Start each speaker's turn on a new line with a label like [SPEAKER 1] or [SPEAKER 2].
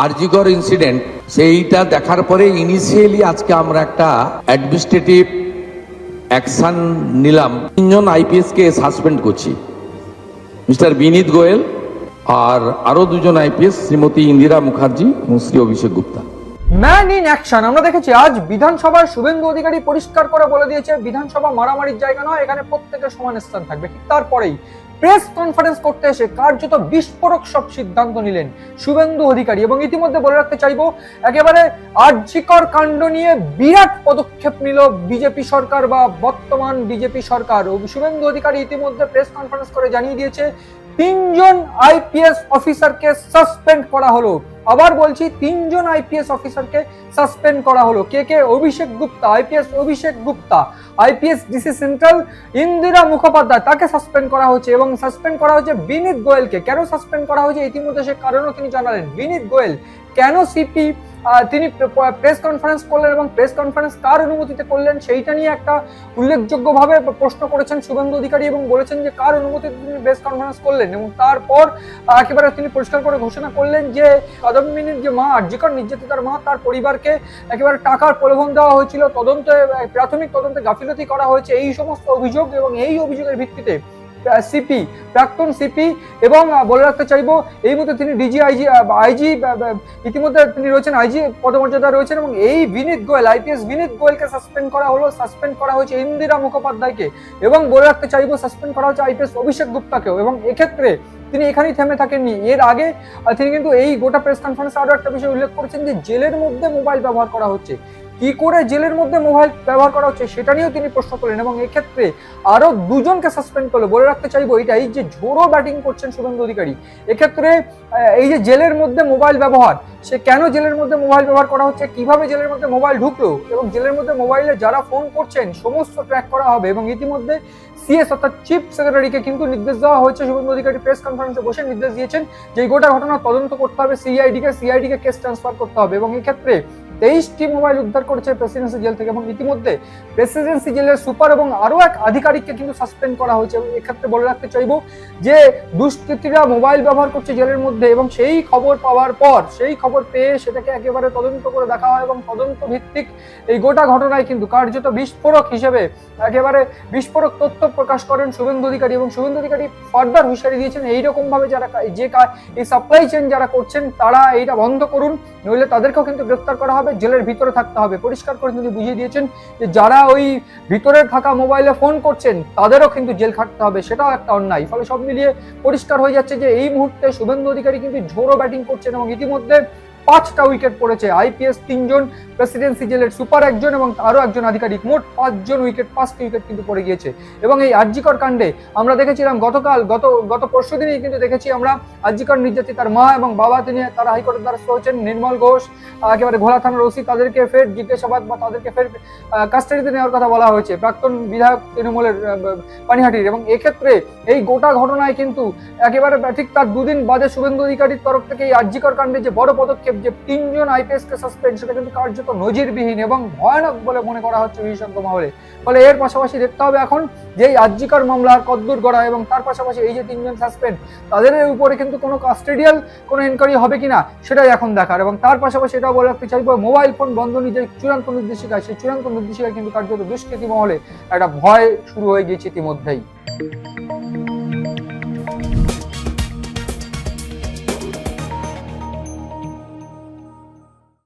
[SPEAKER 1] RG Kar incident সেইটা দেখার পরে ইনিশিয়ালি আজকে আমরা একটা অ্যাডমিনিস্ট্রেটিভ অ্যাকশন নিলাম। 3 জন আইপিএস কে সাসপেন্ড করছি, মিস্টার বিনীত গোয়েল আর আরো 2 জন আইপিএস, শ্রীমতী ইন্দিরা মুখার্জি এবং Shri Abhishek Gupta.
[SPEAKER 2] Man in action. আমরা দেখেছি আজ বিধানসভার শুভেন্দু অধিকারী পরিষ্কার করে বলে দিয়েছে বিধানসভা মারামারির জায়গা নয়, এখানে প্রত্যেকের সমান স্থান থাকবে। ঠিক তারপরেই প্রেস কনফারেন্স করতে এসে কার্যত বিস্ফোরক সব সিদ্ধান্ত নিলেন শুভেন্দু অধিকারী। এবং ইতিমধ্যে বলে রাখতে চাইবো, একেবারে আরজিকর কাণ্ড নিয়ে বিরাট পদক্ষেপ নিল বিজেপি সরকার বা বর্তমান বিজেপি সরকার। শুভেন্দু অধিকারী ইতিমধ্যে প্রেস কনফারেন্স করে জানিয়ে দিয়েছে 3 জন আইপিএস অফিসারকে সাসপেন্ড করা হলো। আবার বলছি, 3 জন আইপিএস অফিসারকে সাসপেন্ড করা হলো। কে? Abhishek Gupta, IPS Abhishek Gupta, IPS DC central Indira Mukhopadhyay, তাকে সাসপেন্ড করা হয়েছে। এবং সাসপেন্ড করা হয়েছে বিনীত গোয়েলকে। কেন সাসপেন্ড করা হয়েছে ইতিমধ্যে সে কারণও তিনি জানালেন। বিনীত গোয়েল কেন সিপি তিনি প্রেস কনফারেন্স করলেন এবং প্রেস কনফারেন্স কার অনুমতিতে করলেন সেইটা নিয়ে একটা উল্লেখযোগ্যভাবে প্রশ্ন করেছেন শুভেন্দু অধিকারী এবং বলেছেন যে কার অনুমতিতে তিনি প্রেস কনফারেন্স করলেন। এবং তারপর একেবারে তিনি পরিষ্কার করে ঘোষণা করলেন যে কাদম্বিনীর যে মা, আরজিকর নির্যাতিতার মা, তার পরিবারকে একেবারে টাকার প্রলোভন দেওয়া হয়েছিল, প্রাথমিক তদন্তে গাফিলতি করা হয়েছে, এই সমস্ত অভিযোগ। এবং এই অভিযোগের ভিত্তিতে সিপি, প্রাক্তন সিপি এবং বলে রাখতে চাইবো এই মুহূর্তে তিনি ডিজি আইজি ইতিমধ্যে তিনি রয়েছেন, আইজি পদমর্যাদা রয়েছেন। এবং এই বিনীত গোয়েল, আইপিএস বিনীত গোয়েলকে সাসপেন্ড করা হলো। সাসপেন্ড করা হয়েছে ইন্দিরা মুখোপাধ্যায়কে এবং বলে রাখতে চাইবো সাসপেন্ড করা হচ্ছে আইপিএস অভিষেক গুপ্তাকেও। এবং এক্ষেত্রে তিনি এখানেই থেমে থাকেননি। এর আগে তিনি কিন্তু এই গোটা প্রেস কনফারেন্সে আরো একটা বিষয় উল্লেখ করেছেন যে জেলের মধ্যে মোবাইল ব্যবহার করা হচ্ছে। কি করে জেলের মধ্যে মোবাইল ব্যবহার করা হচ্ছে সেটা নিয়েও তিনি প্রশ্ন করলেন। এবং এক্ষেত্রে আরো 2 জনকে সাসপেন্ড করলো। বলে রাখতে চাইবো এটাই যে ঝোড়ো ব্যাটিং করছেন শুভেন্দু অধিকারী। এক্ষেত্রে এই যে জেলের মধ্যে মোবাইল ব্যবহার, সে কেন জেলের মধ্যে মোবাইল ব্যবহার করা হচ্ছে, কিভাবে জেলের মধ্যে মোবাইল ঢুকলো এবং জেলের মধ্যে মোবাইলে যারা ফোন করছেন সমস্ত ট্র্যাক করা হবে। এবং ইতিমধ্যে সিএস অর্থাৎ চিফ সেক্রেটারিকে কিন্তু নির্দেশ দেওয়া হয়েছে। শুভেন্দু অধিকারী প্রেস কনফারেন্সে বসে নির্দেশ দিয়েছেন যে এই গোটা ঘটনা তদন্ত করতে হবে, সিআইডিকে কেস ট্রান্সফার করতে হবে। এবং এক্ষেত্রে 23টি মোবাইল উদ্ধার করেছে প্রেসিডেন্সি জেল থেকে। এবং ইতিমধ্যে প্রেসিডেন্সি জেলের সুপার এবং আরো এক আধিকারিককে কিন্তু সাসপেন্ড করা হয়েছে। এবং এক্ষেত্রে বলে রাখতে চাইবো যে দুষ্কৃতীরা মোবাইল ব্যবহার করছে জেলের মধ্যে এবং সেই খবর পাওয়ার পর, সেই খবর পেয়ে সেটাকে একেবারে তদন্ত করে দেখা হয় এবং তদন্ত ভিত্তিক এই গোটা ঘটনায় কিন্তু কার্যত বিস্ফোরক হিসেবে একেবারে বিস্ফোরক তথ্য প্রকাশ করেন শুভেন্দু অধিকারী। এবং শুভেন্দু অধিকারী ফার্দার হুঁশিয়ারি দিয়েছেন এইরকম ভাবে যারা এই সাপ্লাই চেইন যারা করছেন তারা এইটা বন্ধ করুন, নইলে তাদেরকেও কিন্তু গ্রেফতার করা হবে, জেলের ভিতরে থাকতে হবে। পরিষ্কার করে তিনি বুঝিয়ে দিয়েছেন যে যারা ওই ভিতরে থাকা মোবাইলে ফোন করছেন তাদেরও কিন্তু জেল খাটতে হবে, সেটাও একটা অন্যায়। ফলে সব মিলিয়ে পরিষ্কার হয়ে যাচ্ছে যে এই মুহূর্তে শুভেন্দু অধিকারী কিন্তু ঝোড়ো ব্যাটিং করছেন। এবং ইতিমধ্যে 5টা উইকেট পড়েছে, আইপিএস 3 জন, প্রেসিডেন্সি জেলের সুপার 1 জন এবং আরো 1 জন আধিকারিক, মোট 5 জন উইকেট, 5টি উইকেট কিন্তু পড়ে গিয়েছে। এবং এই আরজিকর কাণ্ডে আমরা দেখেছিলাম গত পরশু দিনই কিন্তু দেখেছি আমরা আরজিকর নির্যাতিতার মা এবং বাবা তারা হাইকোর্টের দ্বারস্থ হয়েছেন। নির্মল ঘোষ, একেবারে ঘোলা থানার ওসি, তাদেরকে ফের জিজ্ঞাসাবাদ বা তাদেরকে ফের কাস্টাডিতে নেওয়ার কথা বলা হয়েছে, প্রাক্তন বিধায়ক তৃণমূলের পানিহাটির। এবং এক্ষেত্রে এই গোটা ঘটনায় কিন্তু একেবারে ঠিক তার 2 দিন বাদে শুভেন্দু অধিকারীর তরফ থেকে এই আরজিকর কাণ্ডে যে বড় পদক্ষেপ, যে 3 জন আইপিএস কে সাসপেন্ড, সেটা কিন্তু কার্যত নজিরবিহীন এবং ভয়ানক বলে মনে করা হচ্ছে বিশেষজ্ঞ মহলে। ফলে এর পাশাপাশি দেখতে হবে এখন যে এই আরজিকর মামলা কদ্দূর গড়া এবং তার পাশাপাশি এই যে 3 জন সাসপেন্ড, তাদের উপরে কিন্তু কোনো কাস্টেডিয়াল কোনো এনকোয়ারি হবে কিনা সেটাই এখন দেখার। এবং তার পাশাপাশি এটাও বলে রাখতে চাইবো মোবাইল ফোন বন্ধ যে চূড়ান্ত নির্দেশিকা, সেই চূড়ান্ত নির্দেশিকায় কিন্তু কার্যত দুষ্কৃতী মহলে একটা ভয় শুরু হয়ে গিয়েছে ইতিমধ্যেই।